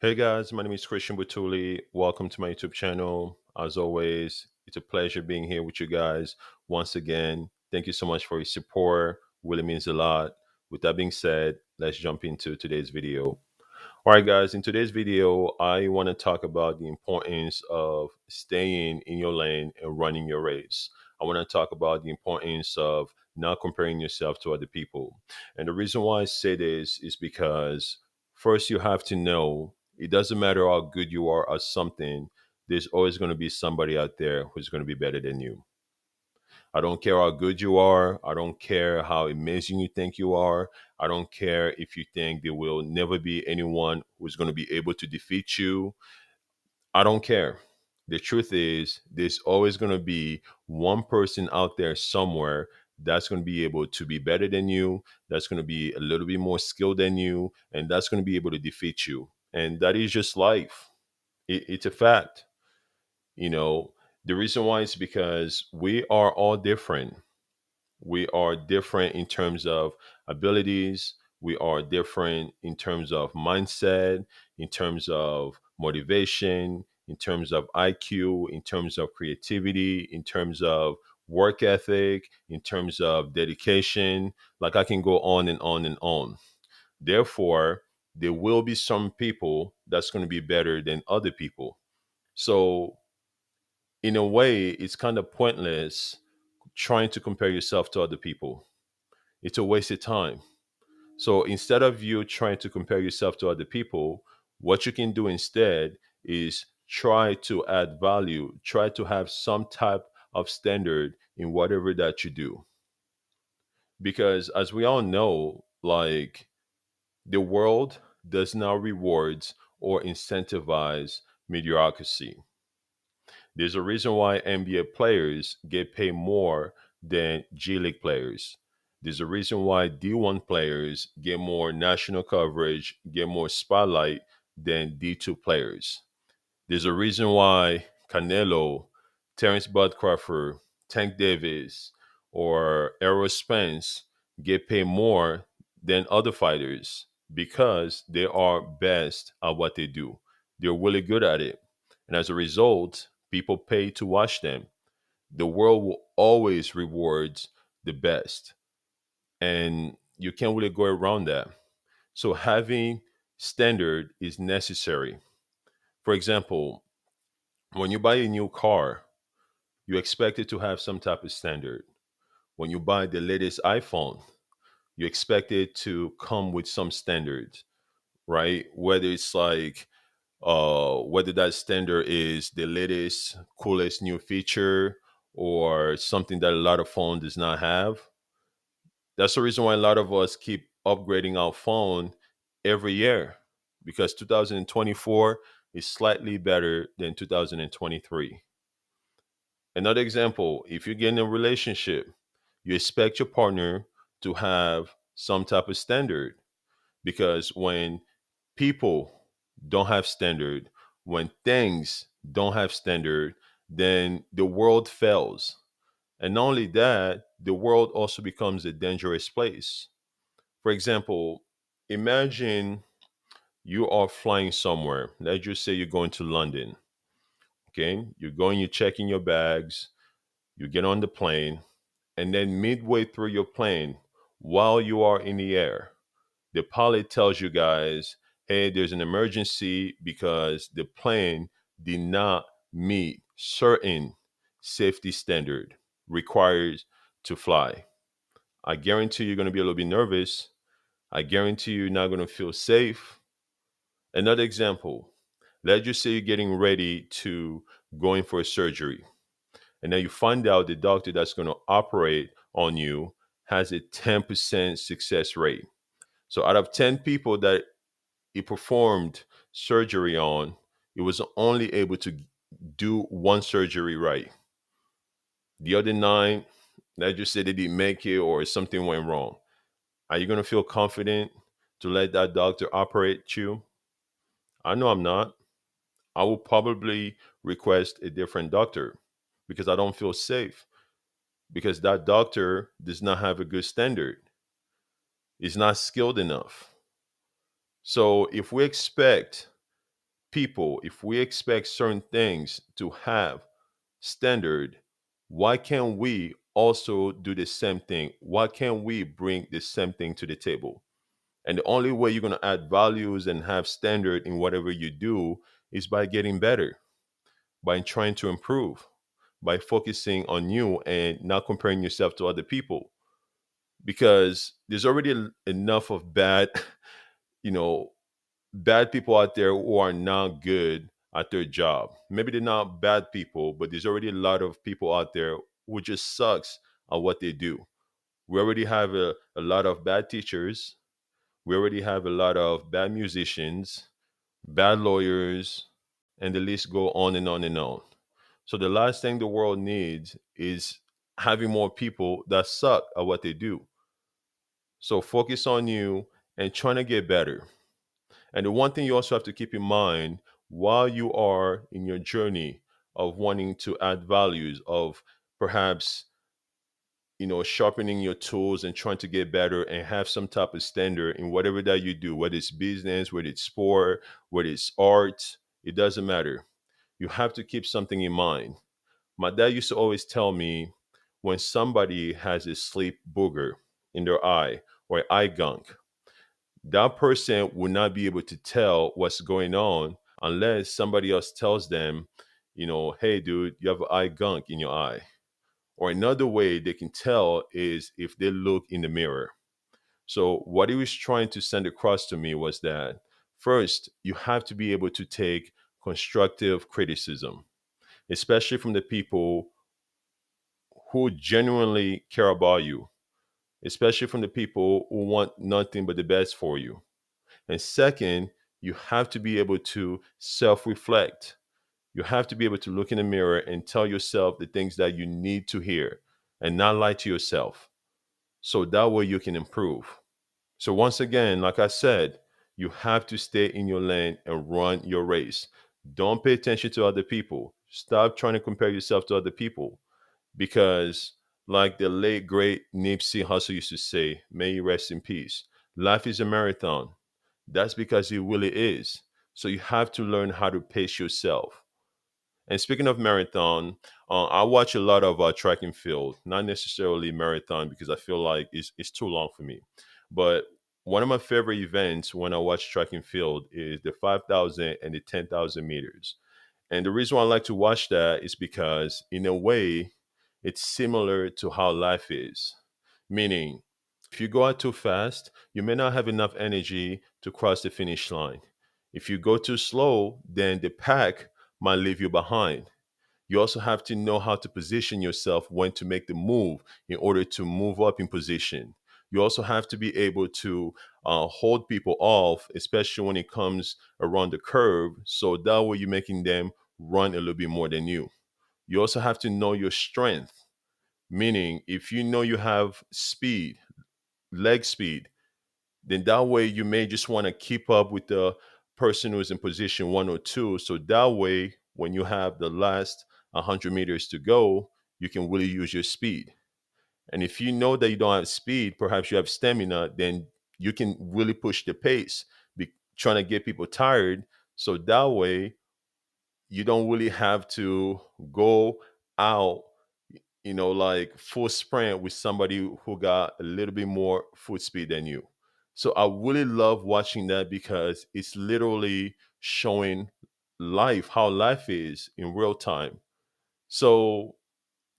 Hey guys, my name is Christian Butuli. Welcome to my YouTube channel. As always, it's a pleasure being here with you guys once again. Thank you so much for your support. Really means a lot. With that being said, let's jump into today's video. All right, guys, in today's video, I want to talk about the importance of staying in your lane and running your race. I want to talk about the importance of not comparing yourself to other people. And the reason why I say this is because first, you have to know it doesn't matter how good you are at something, there's always going to be somebody out there who's going to be better than you. I don't care how good you are. I don't care how amazing you think you are. I don't care if you think there will never be anyone who's going to be able to defeat you. I don't care. The truth is, there's always going to be one person out there somewhere that's going to be able to be better than you, that's going to be a little bit more skilled than you, and that's going to be able to defeat you. And that is just life. It's a fact. You know, the reason why is because we are all different. We are different in terms of abilities. We are different in terms of mindset, in terms of motivation, in terms of IQ, in terms of creativity, in terms of work ethic, in terms of dedication. Like I can go on and on and on. Therefore, there will be some people that's going to be better than other people. So, in a way, it's kind of pointless trying to compare yourself to other people. It's a waste of time. So instead of you trying to compare yourself to other people, what you can do instead is try to add value, try to have some type of standard in whatever that you do. Because as we all know, like the world does not reward or incentivize mediocrity. There's a reason why NBA players get paid more than G League players. There's a reason why D1 players get more national coverage, get more spotlight than D2 players. There's a reason why Canelo, Terrence Bud Crawford, Tank Davis, or Errol Spence get paid more than other fighters because they are best at what they do. They're really good at it. And as a result, people pay to watch them. The world will always reward the best. And you can't really go around that. So having standard is necessary. For example, when you buy a new car, you expect it to have some type of standard. When you buy the latest iPhone, you expect it to come with some standards, right? Whether it's like whether that standard is the latest, coolest new feature or something that a lot of phone does not have. That's the reason why a lot of us keep upgrading our phone every year because 2024 is slightly better than 2023. Another example, if you get in a relationship, you expect your partner to have some type of standard because when people don't have standard, when things don't have standard, then the world fails. And not only that, the world also becomes a dangerous place. For example, imagine you are flying somewhere. Let's just say you're going to London. Okay. You're going, you're checking your bags, you get on the plane, and then midway through your plane, while you are in the air, the pilot tells you guys, hey, there's an emergency because the plane did not meet certain safety standard required to fly. I guarantee you're going to be a little bit nervous. I guarantee you're not going to feel safe. Another example, let's just say you're getting ready to go in for a surgery. And then you find out the doctor that's going to operate on you has a 10% success rate. So out of 10 people that he performed surgery on, he was only able to do one surgery right. The other nine, let's just say they didn't make it or something went wrong. Are you going to feel confident to let that doctor operate you? I know I'm not. I will probably request a different doctor because I don't feel safe because that doctor does not have a good standard. Is not skilled enough. So if we expect people, if we expect certain things to have standard, why can't we also do the same thing? Why can't we bring the same thing to the table? And the only way you're going to add values and have standard in whatever you do is by getting better, by trying to improve, by focusing on you and not comparing yourself to other people. Because there's already enough of bad, you know, bad people out there who are not good at their job. Maybe they're not bad people, but there's already a lot of people out there who just sucks at what they do. We already have a lot of bad teachers. We already have a lot of bad musicians, bad lawyers, and the list go on and on and on. So the last thing the world needs is having more people that suck at what they do. So focus on you and trying to get better. And the one thing you also have to keep in mind while you are in your journey of wanting to add values, of perhaps, sharpening your tools and trying to get better and have some type of standard in whatever that you do, whether it's business, whether it's sport, whether it's art, it doesn't matter. You have to keep something in mind. My dad used to always tell me, when somebody has a sleep booger in their eye or eye gunk, that person will not be able to tell what's going on unless somebody else tells them, hey, dude, you have an eye gunk in your eye. Or another way they can tell is if they look in the mirror. So, what he was trying to send across to me was that first, you have to be able to take constructive criticism, especially from the people who genuinely care about you, especially from the people who want nothing but the best for you. And second, you have to be able to self reflect. You have to be able to look in the mirror and tell yourself the things that you need to hear and not lie to yourself. So that way you can improve. So, once again, like I said, you have to stay in your lane and run your race. Don't pay attention to other people. Stop trying to compare yourself to other people because, like the late great Nipsey Hussle used to say, may he rest in peace, life is a marathon. That's because it really is. So you have to learn how to pace yourself. And speaking of marathon, I watch a lot of track and field, not necessarily marathon because I feel like it's too long for me. But one of my favorite events when I watch track and field is the 5,000 and the 10,000 meters. And the reason why I like to watch that is because, in a way, it's similar to how life is. Meaning, if you go out too fast, you may not have enough energy to cross the finish line. If you go too slow, then the pack might leave you behind. You also have to know how to position yourself when to make the move in order to move up in position. You also have to be able to hold people off, especially when it comes around the curve. So that way you're making them run a little bit more than you. You also have to know your strength, meaning if you know you have speed, leg speed, then that way you may just want to keep up with the person who's in position one or two. So that way, when you have the last 100 meters to go, you can really use your speed. And if you know that you don't have speed, perhaps you have stamina, then you can really push the pace, trying to get people tired. So that way, you don't really have to go out, like full sprint with somebody who got a little bit more foot speed than you. So I really love watching that because it's literally showing life, how life is in real time. So,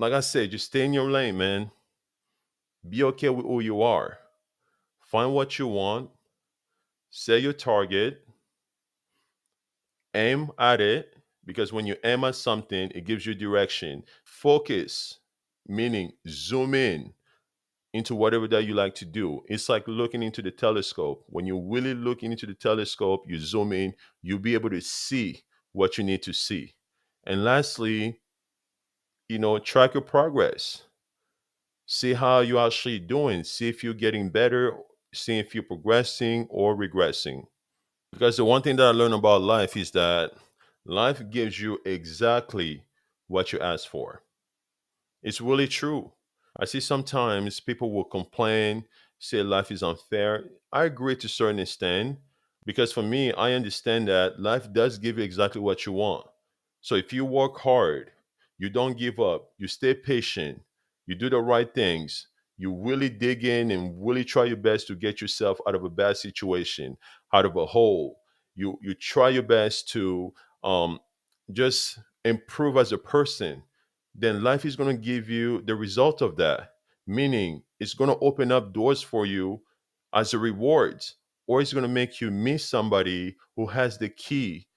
like I said, just stay in your lane, man. Be okay with who you are. Find what you want, set your target, aim at it, because when you aim at something, it gives you direction. Focus, meaning zoom in into whatever that you like to do. It's like looking into the telescope. When you really look into the telescope, you zoom in, you'll be able to see what you need to see. And lastly, track your progress. See how you're actually doing. See if you're getting better, see if you're progressing or regressing. Because the one thing that I learned about life is that life gives you exactly what you ask for. It's really true. I see sometimes people will complain, say life is unfair. I agree to a certain extent, Because for me, I understand that life does give you exactly what you want. So if you work hard, you don't give up, you stay patient, you do the right things, you really dig in and really try your best to get yourself out of a bad situation, out of a hole. You try your best to um, just improve as a person. Then life is going to give you the result of that. Meaning, it's going to open up doors for you as a reward, or it's going to make you meet somebody who has the key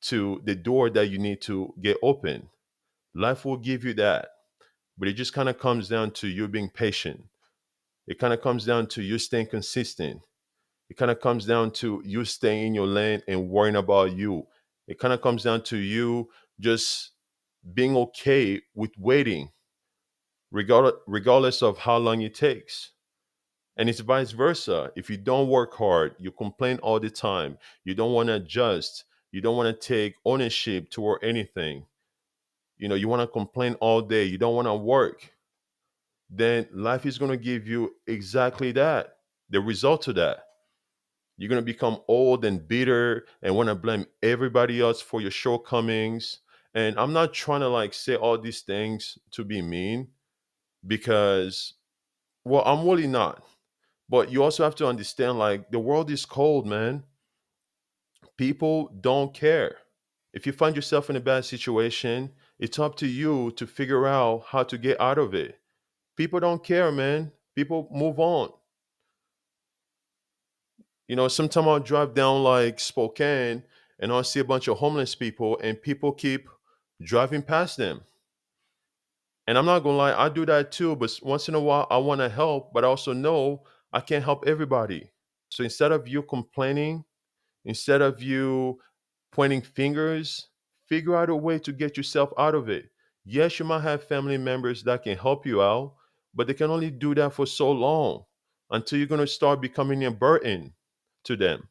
to the door that you need to get open. Life will give you that, but it just kind of comes down to you being patient. It kind of comes down to you staying consistent. It kind of comes down to you staying in your lane and worrying about you. It kind of comes down to you just being okay with waiting, regardless of how long it takes. And it's vice versa. If you don't work hard, you complain all the time, you don't want to adjust, you don't want to take ownership toward anything, you want to complain all day, you don't want to work, then life is going to give you exactly that. The result of that, you're going to become old and bitter and want to blame everybody else for your shortcomings. And I'm not trying to like say all these things to be mean, because, well, I'm really not. But you also have to understand, like, the world is cold, man. People don't care. If you find yourself in a bad situation, it's up to you to figure out how to get out of it. People don't care, man. People move on. Sometimes I'll drive down like Spokane and I'll see a bunch of homeless people and people keep driving past them. And I'm not gonna lie, I do that too, but once in a while I wanna help, but I also know I can't help everybody. So instead of you complaining, instead of you pointing fingers, figure out a way to get yourself out of it. Yes, you might have family members that can help you out, but they can only do that for so long until you're going to start becoming a burden to them,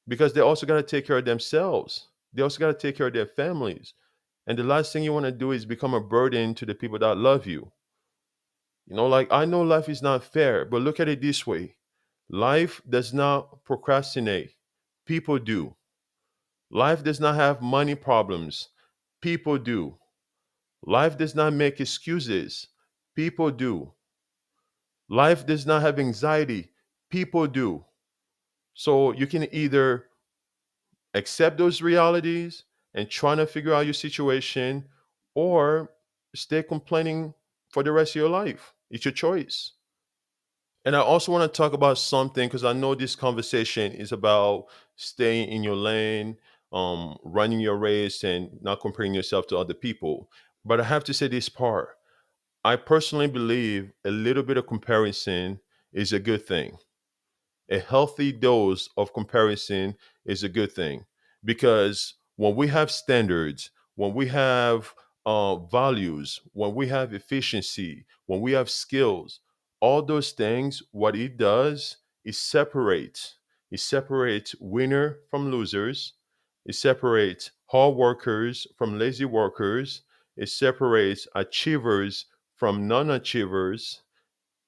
because they also got to take care of themselves. They also got to take care of their families. And the last thing you want to do is become a burden to the people that love you. Like, I know life is not fair, but look at it this way: life does not procrastinate, people do. Life does not have money problems. People do. Life does not make excuses. People do. Life does not have anxiety. People do. So you can either accept those realities and try to figure out your situation, or stay complaining for the rest of your life. It's your choice. And I also want to talk about something, because I know this conversation is about staying in your lane, running your race, and not comparing yourself to other people. But I have to say this part. I personally believe a little bit of comparison is a good thing. A healthy dose of comparison is a good thing, because when we have standards, when we have values, when we have efficiency, when we have skills, all those things, what it does is it separates winner from losers, it separates hard workers from lazy workers, it separates achievers from non-achievers,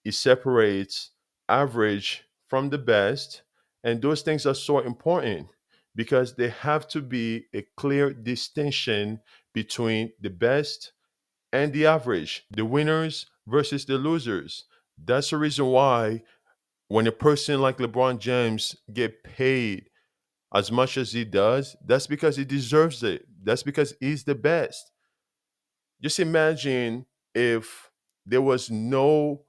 it separates average from the best. And those things are so important, because there have to be a clear distinction between the best and the average, the winners versus the losers. That's the reason why when a person like LeBron James get paid as much as he does, that's because he deserves it. That's because he's the best. Just imagine if there was no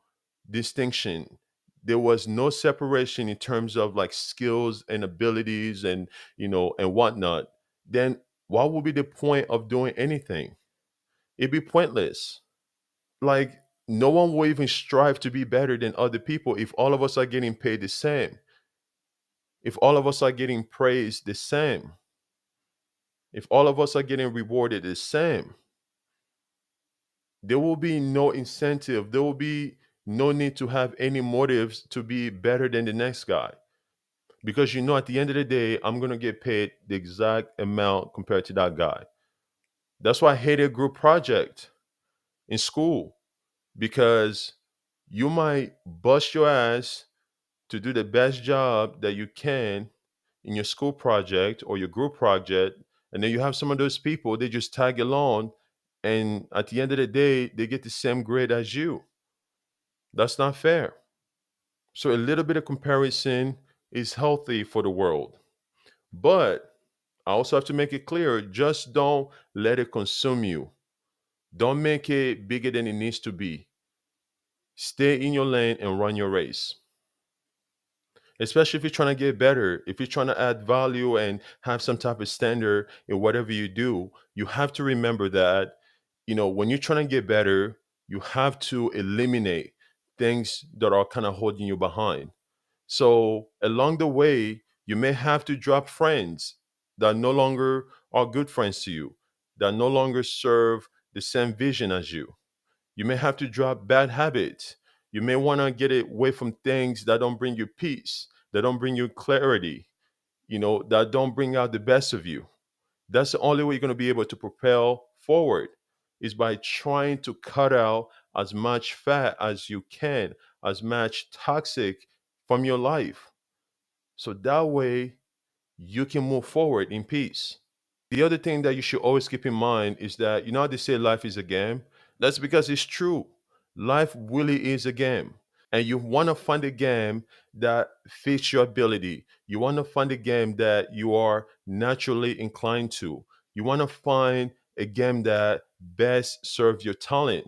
distinction, there was no separation in terms of like skills and abilities and and whatnot. Then what would be the point of doing anything? It'd be pointless. Like, no one will even strive to be better than other people if all of us are getting paid the same, if all of us are getting praised the same, if all of us are getting rewarded the same. There will be no incentive. There will be no need to have any motives to be better than the next guy. Because at the end of the day, I'm going to get paid the exact amount compared to that guy. That's why I hated group project in school, because you might bust your ass to do the best job that you can, in your school project or your group project, and then you have some of those people, they just tag along, and at the end of the day, they get the same grade as you. That's not fair. So a little bit of comparison is healthy for the world. But I also have to make it clear, just don't let it consume you. Don't make it bigger than it needs to be. Stay in your lane and run your race. Especially if you're trying to get better, if you're trying to add value and have some type of standard in whatever you do, you have to remember that, when you're trying to get better, you have to eliminate things that are kind of holding you behind. So along the way, you may have to drop friends that no longer are good friends to you, that no longer serve the same vision as you. You may have to drop bad habits. You may want to get away from things that don't bring you peace, that don't bring you clarity, that don't bring out the best of you. That's the only way you're going to be able to propel forward is by trying to cut out as much fat as you can, as much toxic from your life. So that way you can move forward in peace. The other thing that you should always keep in mind is that, how they say life is a game? That's because it's true. Life really is a game. And you want to find a game that fits your ability. You want to find a game that you are naturally inclined to. You want to find a game that best serves your talent.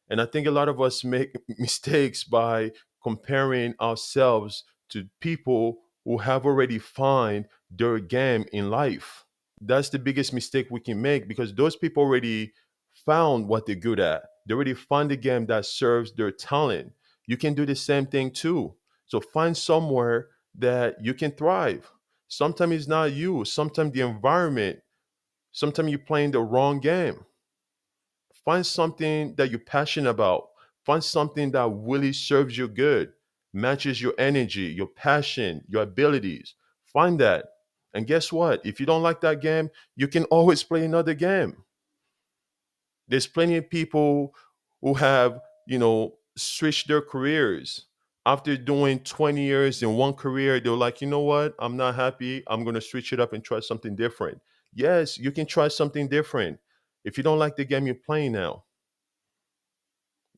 And I think a lot of us make mistakes by comparing ourselves to people who have already found their game in life. That's the biggest mistake we can make because those people already found what they're good at. They already found the game that serves their talent. You can do the same thing too. So find somewhere that you can thrive. Sometimes it's not you, sometimes the environment, sometimes you're playing the wrong game. Find something that you're passionate about. Find something that really serves you good, matches your energy, your passion, your abilities. Find that. And guess what? If you don't like that game, you can always play another game. There's plenty of people who have, switched their careers. After doing 20 years in one career, they're like, you know what? I'm not happy. I'm going to switch it up and try something different. Yes, you can try something different. If you don't like the game you're playing now,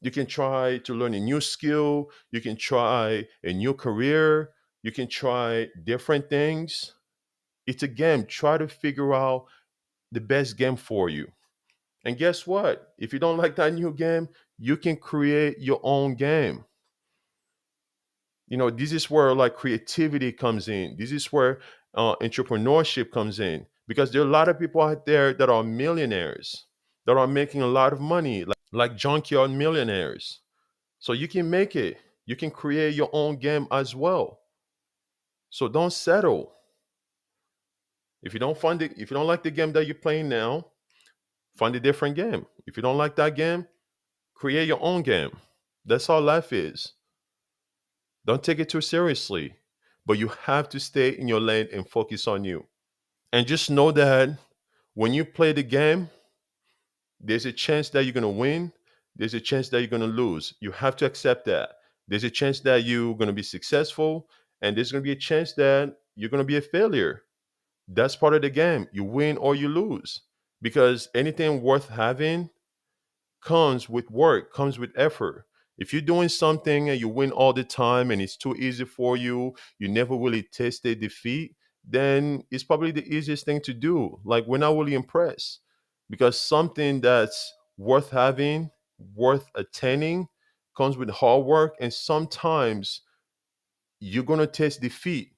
you can try to learn a new skill. You can try a new career. You can try different things. It's a game. Try to figure out the best game for you. And guess what? If you don't like that new game, you can create your own game. This is where like creativity comes in. This is where entrepreneurship comes in because there are a lot of people out there that are millionaires that are making a lot of money, like junkyard millionaires. So you can make it. You can create your own game as well. So don't settle. If you don't like the game that you're playing now, find a different game. If you don't like that game, create your own game. That's all life is. Don't take it too seriously. But you have to stay in your lane and focus on you. And just know that when you play the game, there's a chance that you're going to win. There's a chance that you're going to lose. You have to accept that. There's a chance that you're going to be successful, and there's going to be a chance that you're going to be a failure. That's part of the game. You win or you lose. Because anything worth having comes with work, comes with effort. If you're doing something and you win all the time and it's too easy for you, you never really tasted defeat, then it's probably the easiest thing to do. Like, we're not really impressed because something that's worth having, worth attaining, comes with hard work. And sometimes you're going to taste defeat,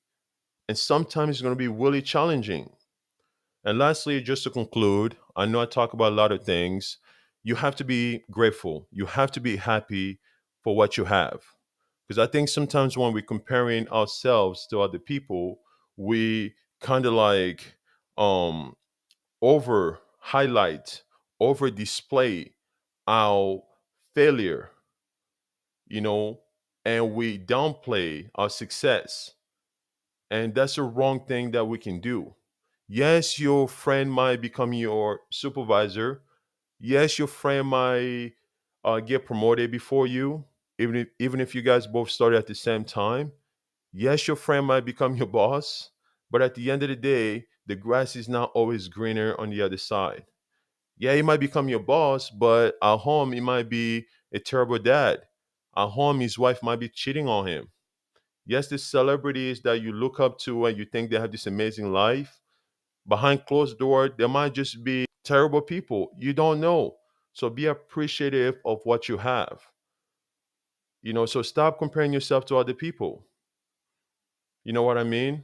and sometimes it's going to be really challenging. And lastly, just to conclude, I know I talk about a lot of things. You have to be grateful. You have to be happy for what you have. Because I think sometimes when we're comparing ourselves to other people, we kind of like um, over highlight, over display our failure, you know, and we downplay our success. And that's a wrong thing that we can do. Yes, your friend might become your supervisor. Yes, your friend might get promoted before you, even if you guys both started at the same time. Yes, your friend might become your boss, But at the end of the day, the grass is not always greener on the other side. Yeah, he might become your boss, but at home, he might be a terrible dad. At home, his wife might be cheating on him. Yes, the celebrities that you look up to and you think they have this amazing life, behind closed door, there might just be terrible people. You don't know. So be appreciative of what you have. So stop comparing yourself to other people. You know what I mean?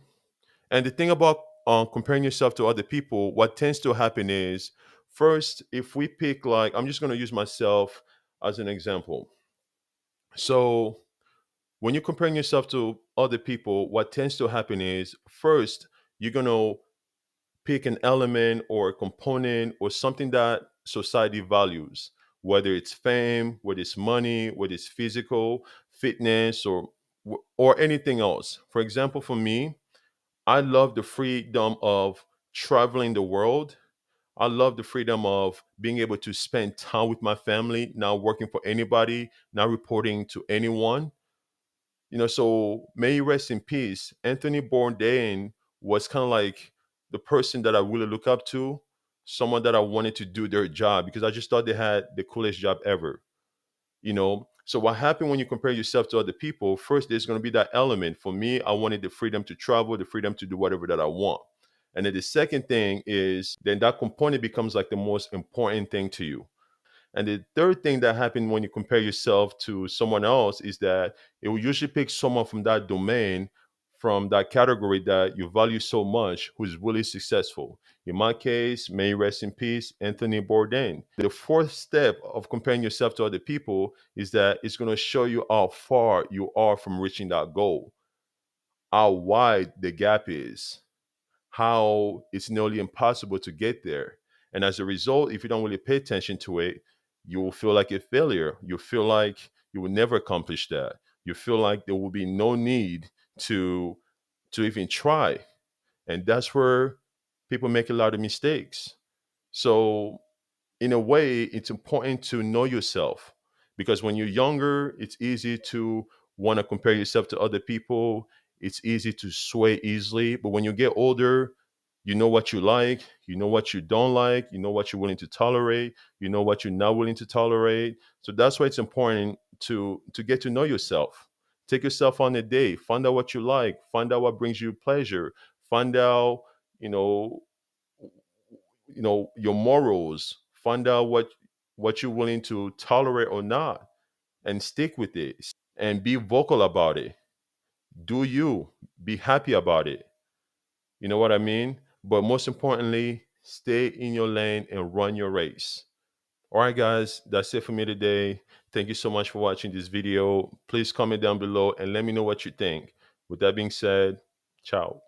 And the thing about comparing yourself to other people, what tends to happen is, first, if we pick, like, I'm just going to use myself as an example. So when you're comparing yourself to other people, what tends to happen is, first, you're going to pick an element or a component or something that society values, whether it's fame, whether it's money, whether it's physical fitness, or anything else. For example, for me, I love the freedom of traveling the world. I love the freedom of being able to spend time with my family, not working for anybody, not reporting to anyone. So may he rest in peace. Anthony Bourdain was kind of like the person that I really look up to, someone that I wanted to do their job because I just thought they had the coolest job ever. So what happened when you compare yourself to other people? First, there's going to be that element. For me, I wanted the freedom to travel, the freedom to do whatever that I want. And then the second thing is then that component becomes like the most important thing to you. And the third thing that happened when you compare yourself to someone else is that it will usually pick someone from that domain, from that category that you value so much, who's really successful. In my case, may he rest in peace, Anthony Bourdain. The fourth step of comparing yourself to other people is that it's going to show you how far you are from reaching that goal, how wide the gap is, how it's nearly impossible to get there. And as a result, if you don't really pay attention to it, you will feel like a failure. You feel like you will never accomplish that. You feel like there will be no need to even try. And that's where people make a lot of mistakes. So in a way, it's important to know yourself because when you're younger, it's easy to want to compare yourself to other people. It's easy to sway easily. But when you get older, you know what you like, you know what you don't like, you know what you're willing to tolerate, you know what you're not willing to tolerate. So that's why it's important to get to know yourself. Take yourself on a date, find out what you like, find out what brings you pleasure, find out, you know, your morals, find out what you're willing to tolerate or not, and stick with it and be vocal about it. Do you be happy about it? You know what I mean? But most importantly, stay in your lane and run your race. All right, guys, that's it for me today. Thank you so much for watching this video. Please comment down below and let me know what you think. With that being said, ciao.